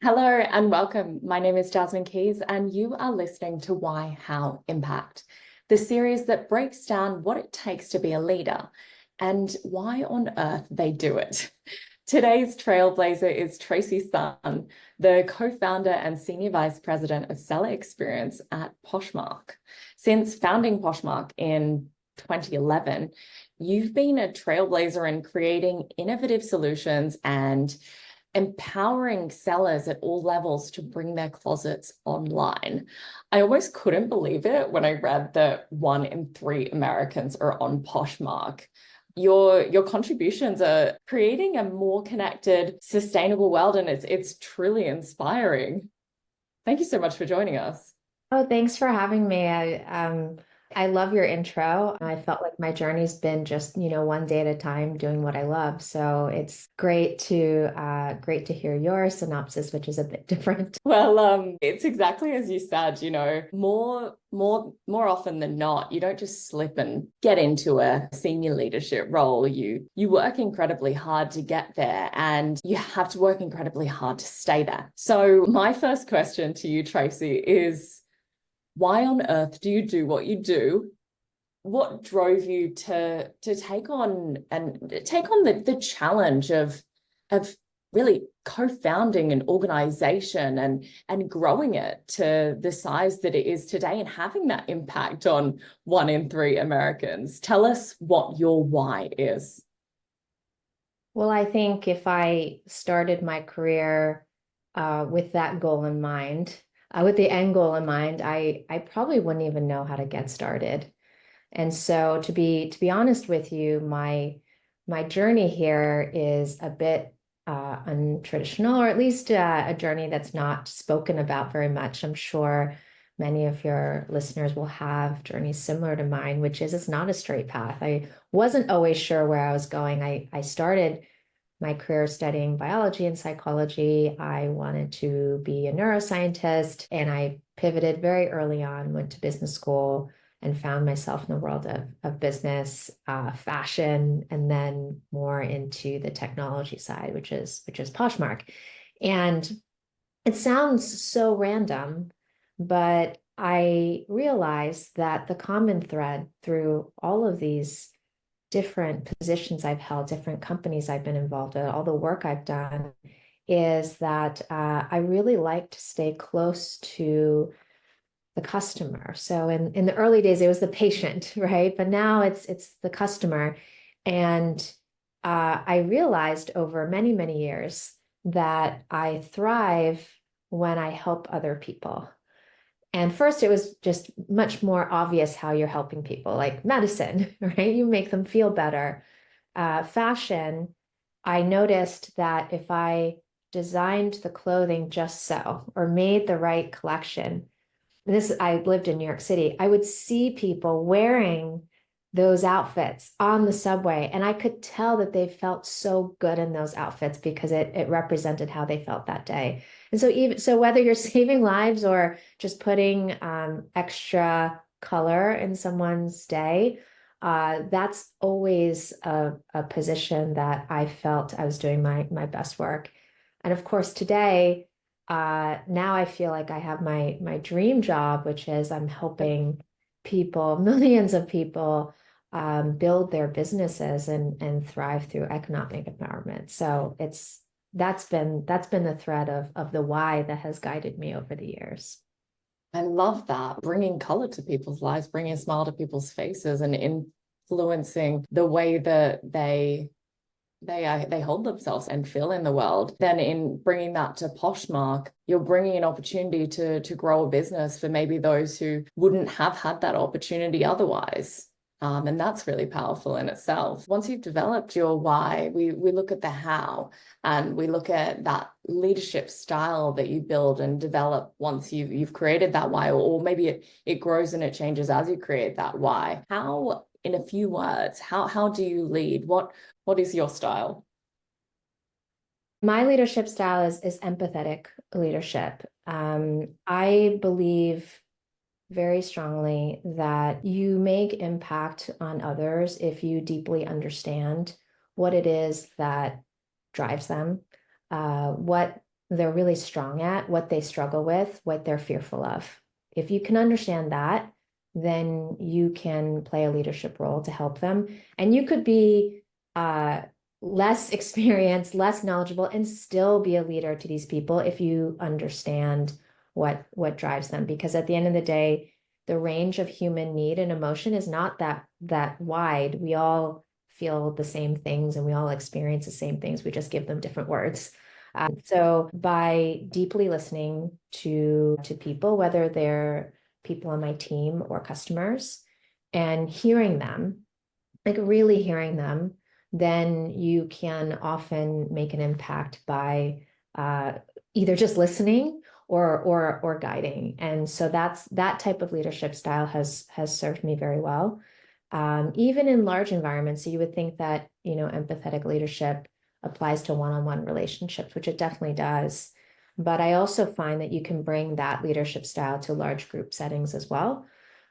Hello and welcome. My name is Jasmine Keys, and you are listening to Why, How, Impact, the series that breaks down what it takes to be a leader and why on earth they do it. Today's trailblazer is Tracy Sun, the co-founder and senior vice president of seller experience at Poshmark. Since founding Poshmark in 2011, you've been a trailblazer in creating innovative solutions and empowering sellers at all levels to bring their closets online. I almost couldn't believe it when I read that 1 in 3 Americans are on Poshmark. Your contributions are creating a more connected, sustainable world, and it's truly inspiring. Thank you so much for joining us. Oh, thanks for having me. I love your intro. I felt like my journey's been just, one day at a time doing what I love. So it's great to hear your synopsis, which is a bit different. Well, it's exactly as you said, more often than not, you don't just slip and get into a senior leadership role. You work incredibly hard to get there, and you have to work incredibly hard to stay there. So my first question to you, Tracy, is why on earth do you do what you do? What drove you to take on the challenge of really co-founding an organization and growing it to the size that it is today and having that impact on 1 in 3 Americans? Tell us what your why is. Well, I think if I started my career with that goal in mind, with the end goal in mind, I probably wouldn't even know how to get started. And so to be honest with you, my journey here is a bit untraditional, or at least a journey that's not spoken about very much. I'm sure many of your listeners will have journeys similar to mine, which is it's not a straight path. I wasn't always sure where I was going. I started my career studying biology and psychology. I wanted to be a neuroscientist, and I pivoted very early on, went to business school, and found myself in the world of business, fashion, and then more into the technology side, which is Poshmark. And it sounds so random, but I realized that the common thread through all of these different positions I've held, different companies I've been involved in, all the work I've done, is that I really like to stay close to the customer. So in the early days, it was the patient, right? But now it's the customer. And I realized over many, many years that I thrive when I help other people. And first, it was just much more obvious how you're helping people, like medicine, right? You make them feel better. Fashion, I noticed that if I designed the clothing just so, or made the right collection, this, I lived in New York City, I would see people wearing those outfits on the subway, and I could tell that they felt so good in those outfits because it represented how they felt that day. And so even so, whether you're saving lives or just putting extra color in someone's day, that's always a position that I felt I was doing my best work. And of course, today, now I feel like I have my dream job, which is I'm helping people, millions of people, build their businesses and thrive through economic empowerment. So that's been the thread of the why that has guided me over the years. I love that, bringing color to people's lives, bringing a smile to people's faces, and influencing the way that they hold themselves and feel in the world. Then in bringing that to Poshmark, you're bringing an opportunity to grow a business for maybe those who wouldn't have had that opportunity otherwise. And that's really powerful in itself. Once you've developed your why, we look at the how, and we look at that leadership style that you build and develop once you've created that why, or maybe it grows and it changes as you create that why. How, in a few words, how do you lead? What is your style? My leadership style is empathetic leadership. I believe very strongly that you make impact on others if you deeply understand what it is that drives them, what they're really strong at, what they struggle with, what they're fearful of. If you can understand that, then you can play a leadership role to help them. And you could be less experienced, less knowledgeable, and still be a leader to these people if you understand what drives them. Because at the end of the day, the range of human need and emotion is not that wide. We all feel the same things and we all experience the same things. We just give them different words. So by deeply listening to people, whether they're people on my team or customers, and hearing them, like really hearing them, then you can often make an impact by either just listening or guiding. And so that type of leadership style has served me very well. Even in large environments, so you would think that, empathetic leadership applies to one-on-one relationships, which it definitely does. But I also find that you can bring that leadership style to large group settings as well,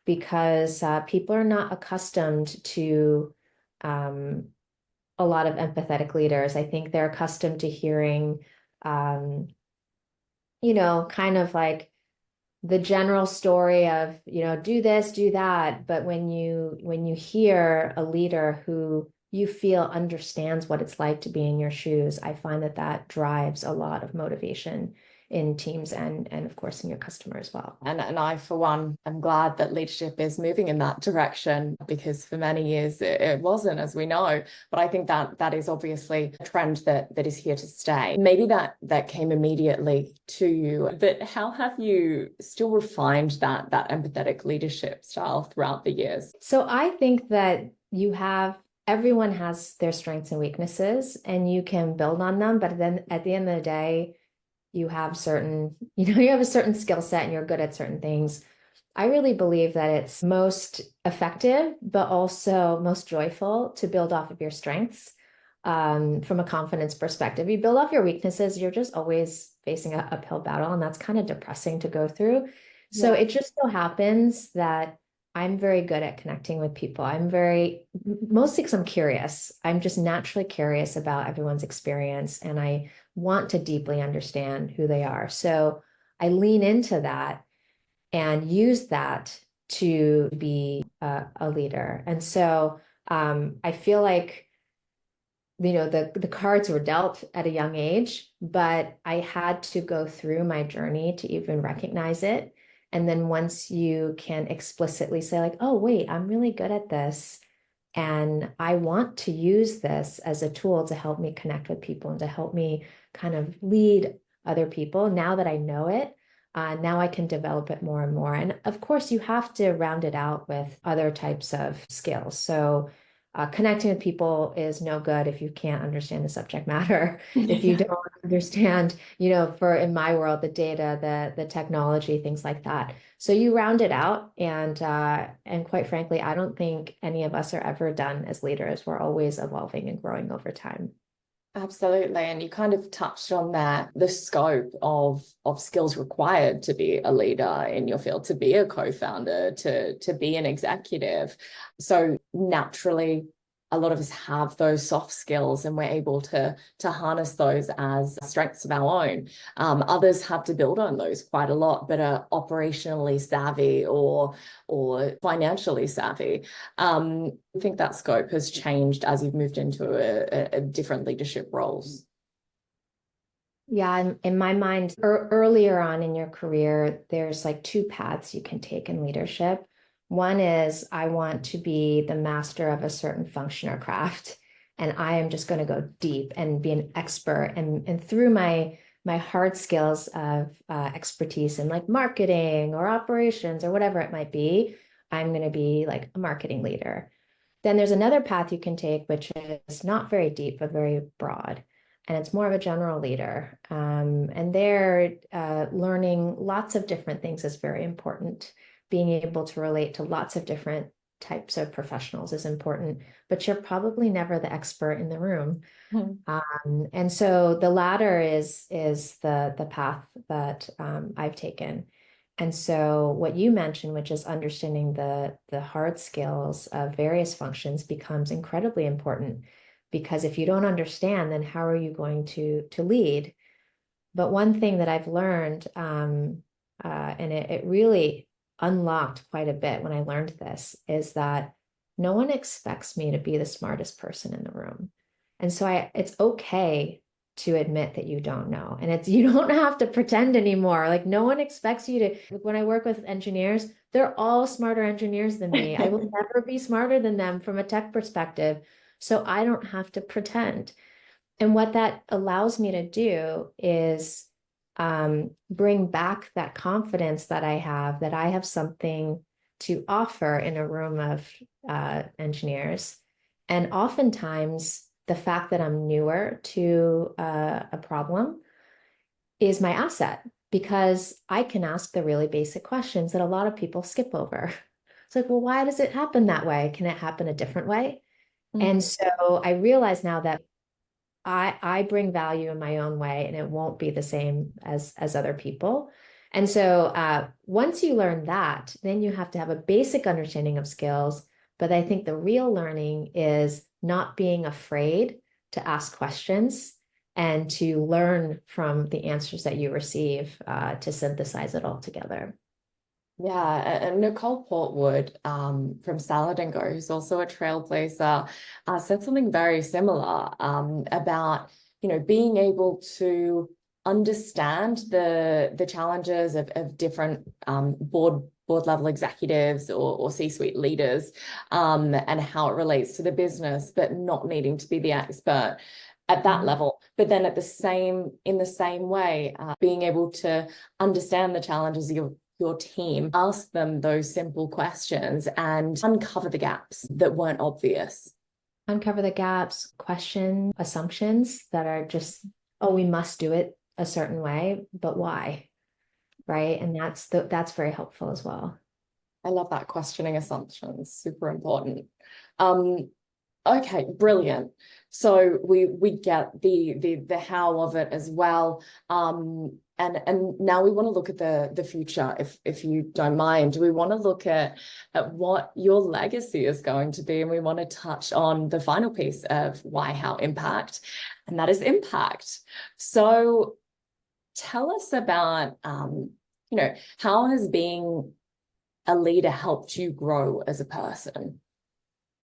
because people are not accustomed to a lot of empathetic leaders. I think they're accustomed to hearing, kind of like the general story of, do this, do that. But when you hear a leader who you feel understands what it's like to be in your shoes, I find that drives a lot of motivation in teams and of course in your customer as well. And I, for one, am glad that leadership is moving in that direction, because for many years it wasn't, as we know. But I think that is obviously a trend that is here to stay. Maybe that came immediately to you, but how have you still refined that empathetic leadership style throughout the years? So I think that everyone has their strengths and weaknesses, and you can build on them. But then at the end of the day, you have you have a certain skill set and you're good at certain things. I really believe that it's most effective, but also most joyful to build off of your strengths. From a confidence perspective, you build off your weaknesses, you're just always facing an uphill battle, and that's kind of depressing to go through. So it just so happens that I'm very good at connecting with people. Mostly because I'm curious. I'm just naturally curious about everyone's experience, and I want to deeply understand who they are. So I lean into that and use that to be a leader. And so I feel like, the cards were dealt at a young age, but I had to go through my journey to even recognize it. And then once you can explicitly say like, oh, wait, I'm really good at this, and I want to use this as a tool to help me connect with people and to help me kind of lead other people. Now that I know it, now I can develop it more and more. And of course, you have to round it out with other types of skills. So connecting with people is no good if you can't understand the subject matter. If you don't understand, in my world, the data, the technology, things like that. So you round it out, and quite frankly, I don't think any of us are ever done as leaders. We're always evolving and growing over time. Absolutely. And you kind of touched on that, the scope of skills required to be a leader in your field, to be a co-founder, to be an executive. So naturally, a lot of us have those soft skills, and we're able to harness those as strengths of our own. Others have to build on those quite a lot, but are operationally savvy or financially savvy. I think that scope has changed as you've moved into a different leadership roles. Yeah, in my mind, earlier on in your career, there's like two paths you can take in leadership. One is I want to be the master of a certain function or craft, and I am just going to go deep and be an expert. And through my hard skills of expertise in like marketing or operations or whatever it might be, I'm going to be like a marketing leader. Then there's another path you can take, which is not very deep, but very broad. And it's more of a general leader. And there, learning lots of different things is very important. Being able to relate to lots of different types of professionals is important, but you're probably never the expert in the room. And so the latter is the path that I've taken. And so what you mentioned, which is understanding the hard skills of various functions, becomes incredibly important, because if you don't understand, then how are you going to lead? But one thing that I've learned, and it really unlocked quite a bit when I learned this, is that no one expects me to be the smartest person in the room. And so it's okay to admit that you don't know. And you don't have to pretend anymore. Like no one expects you to, when I work with engineers, they're all smarter engineers than me. I will never be smarter than them from a tech perspective. So I don't have to pretend. And what that allows me to do is bring back that confidence that I have something to offer in a room of engineers. And oftentimes, the fact that I'm newer to a problem is my asset because I can ask the really basic questions that a lot of people skip over. It's like, well, why does it happen that way? Can it happen a different way? And so I realize now that I bring value in my own way and it won't be the same as other people. And so once you learn that, then you have to have a basic understanding of skills. But I think the real learning is not being afraid to ask questions and to learn from the answers that you receive to synthesize it all together. Yeah, and Nicole Portwood from Salad and Go, who's also a trailblazer, said something very similar about, being able to understand the challenges of different board level executives or C-suite leaders and how it relates to the business, but not needing to be the expert at that level. But then in the same way, being able to understand the challenges of your team, ask them those simple questions and uncover the gaps that weren't obvious. Uncover the gaps, question assumptions that are just, oh, we must do it a certain way, but why? Right. And that's very helpful as well. I love that, questioning assumptions, super important. Okay, brilliant. So we get the how of it as well. And now we want to look at the future, if you don't mind. We want to look at what your legacy is going to be, and we want to touch on the final piece of why, how, impact, and that is impact. So tell us about how has being a leader helped you grow as a person?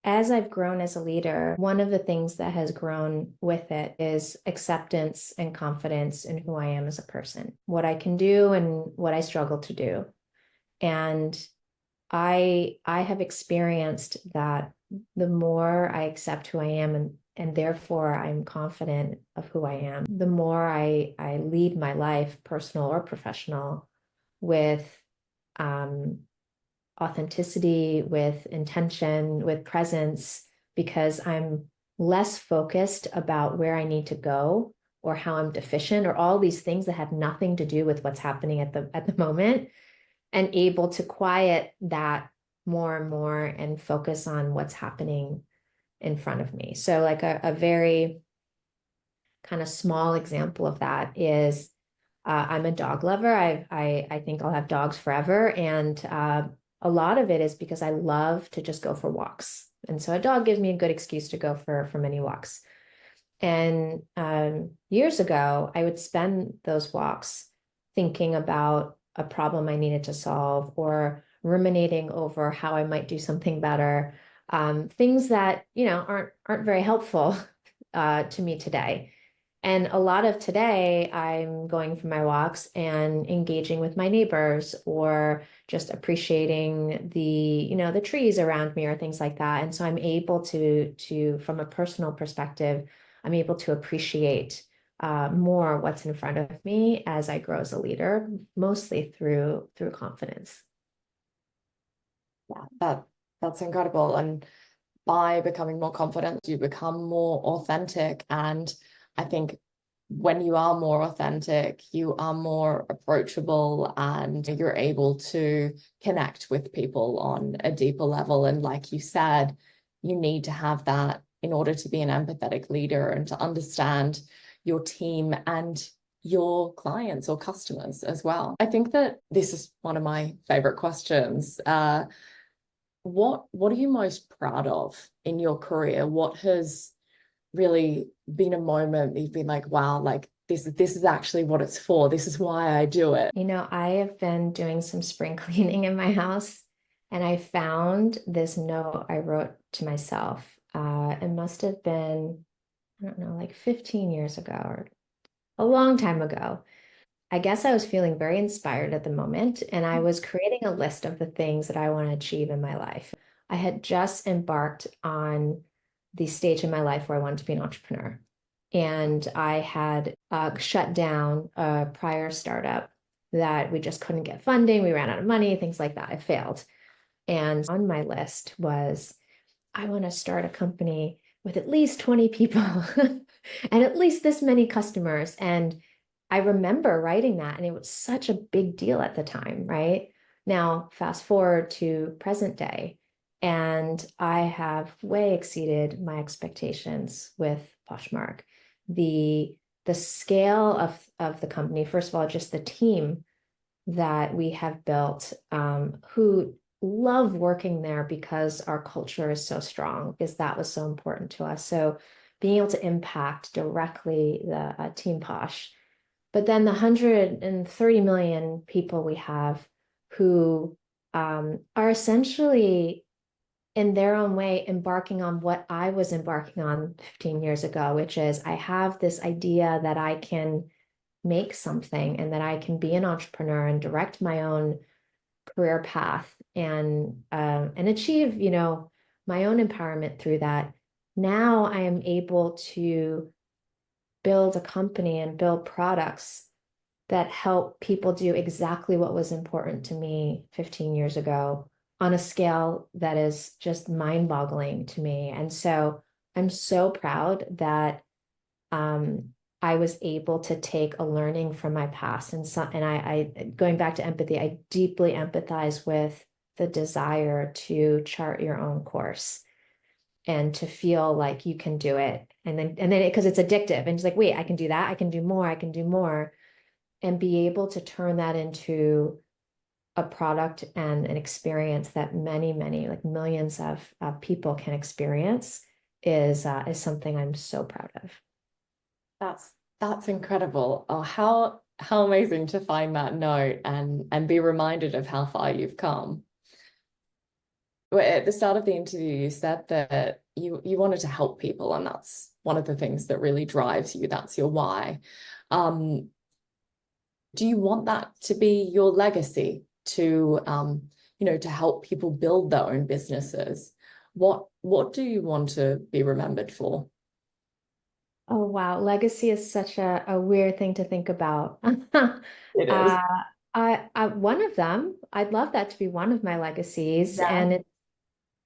As I've grown as a leader, one of the things that has grown with it is acceptance and confidence in who I am as a person, what I can do and what I struggle to do. And I have experienced that the more I accept who I am and therefore I'm confident of who I am, the more I lead my life, personal or professional, with authenticity, with intention, with presence, because I'm less focused about where I need to go or how I'm deficient or all these things that have nothing to do with what's happening at the moment, and able to quiet that more and more and focus on what's happening in front of me. So like a very kind of small example of that is I'm a dog lover. I think I'll have dogs forever. And a lot of it is because I love to just go for walks. And so a dog gives me a good excuse to go for many walks. And years ago, I would spend those walks thinking about a problem I needed to solve or ruminating over how I might do something better. Things that, aren't very helpful to me today. And a lot of today, I'm going for my walks and engaging with my neighbors or just appreciating the trees around me or things like that. And so I'm able to from a personal perspective, I'm able to appreciate more what's in front of me as I grow as a leader, mostly through confidence. Yeah, that's incredible. And by becoming more confident, you become more authentic. And I think when you are more authentic, you are more approachable and you're able to connect with people on a deeper level. And like you said, you need to have that in order to be an empathetic leader and to understand your team and your clients or customers as well. I think that this is one of my favorite questions. What are you most proud of in your career? What has really been a moment that you've been like, wow, like this is actually what it's for. This is why I do it. You know, I have been doing some spring cleaning in my house, and I found this note I wrote to myself. It must have been, I don't know, like 15 years ago or a long time ago. I guess I was feeling very inspired at the moment, and I was creating a list of the things that I want to achieve in my life. I had just embarked on the stage in my life where I wanted to be an entrepreneur. And I had shut down a prior startup that we just couldn't get funding. We ran out of money, things like that. I failed. And on my list was, I want to start a company with at least 20 people and at least this many customers. And I remember writing that, and it was such a big deal at the time, right? Now, fast forward to present day, and I have way exceeded my expectations with Poshmark. The scale of the company, first of all, just the team that we have built, who love working there because our culture is so strong, because that was so important to us. So being able to impact directly the Team Posh, but then the 130 million people we have who are essentially in their own way embarking on what I was embarking on 15 years ago, which is I have this idea that I can make something and that I can be an entrepreneur and direct my own career path and achieve, you know, my own empowerment through that. Now I am able to build a company and build products that help people do exactly what was important to me 15 years ago on a scale that is just mind-boggling to me. And so I'm so proud that I was able to take a learning from my past, and I going back to empathy, I deeply empathize with the desire to chart your own course and to feel like you can do it. And then because it's addictive and it's like, wait, I can do that. I can do more. I can do more. And be able to turn that into a product and an experience that many, like millions of people can experience is something I'm so proud of. That's incredible. Oh, how amazing to find that note and be reminded of how far you've come. Well, at the start of the interview, you said that you wanted to help people, and that's one of the things that really drives you. That's your why. Um, do you want that to be your legacy to to help people build their own businesses? What do you want to be remembered for? Oh, wow. Legacy is such a weird thing to think about. It is. Uh, one of them, I'd love that to be one of my legacies. Yeah. And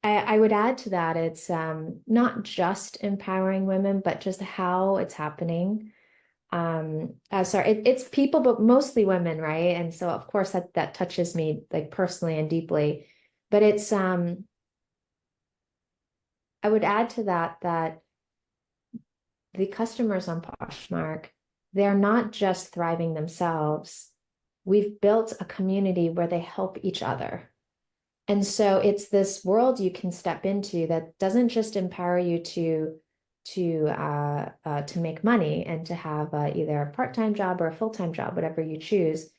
I would add to that, it's not just empowering women, but just how it's happening. Sorry, it's people, but mostly women, right? And so, of course, that touches me like personally and deeply. But it's I would add to that the customers on Poshmark, they're not just thriving themselves. We've built a community where they help each other. And so it's this world you can step into that doesn't just empower you to make money and to have either a part-time job or a full-time job, whatever you choose.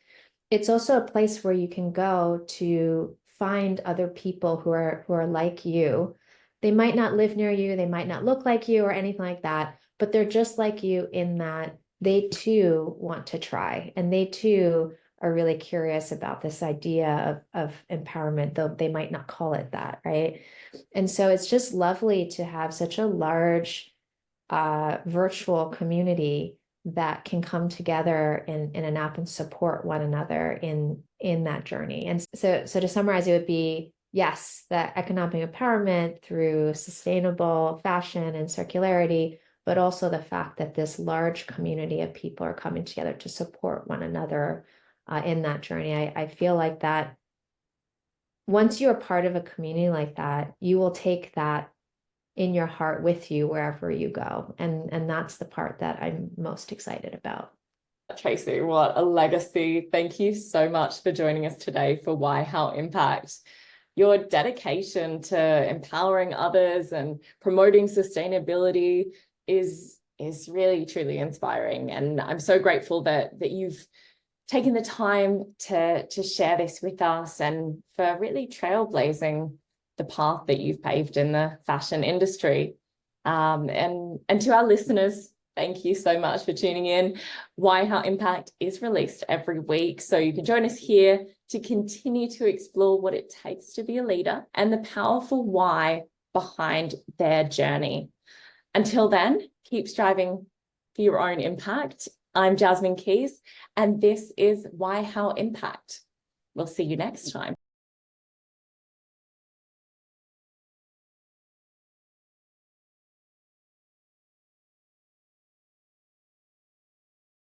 It's also a place where you can go to find other people who are like you. They might not live near you, they might not look like you or anything like that, but they're just like you in that they too want to try, and they too are really curious about this idea of empowerment, though they might not call it that, right? And so it's just lovely to have such a large virtual community that can come together in an app and support one another in that journey. And so to summarize, it would be yes, that economic empowerment through sustainable fashion and circularity, but also the fact that this large community of people are coming together to support one another in that journey. I feel like that once you're part of a community like that, you will take that in your heart with you wherever you go. And that's the part that I'm most excited about. Tracy, what a legacy. Thank you so much for joining us today for Why, How, Impact. Your dedication to empowering others and promoting sustainability is is really, truly inspiring. And I'm so grateful that you've taken the time to share this with us and for really trailblazing the path that you've paved in the fashion industry. And to our listeners, thank you so much for tuning in. Why How Impact is released every week, so you can join us here to continue to explore what it takes to be a leader and the powerful why behind their journey. Until then, keep striving for your own impact. I'm Jasmine Keys, and this is Why How Impact. We'll see you next time.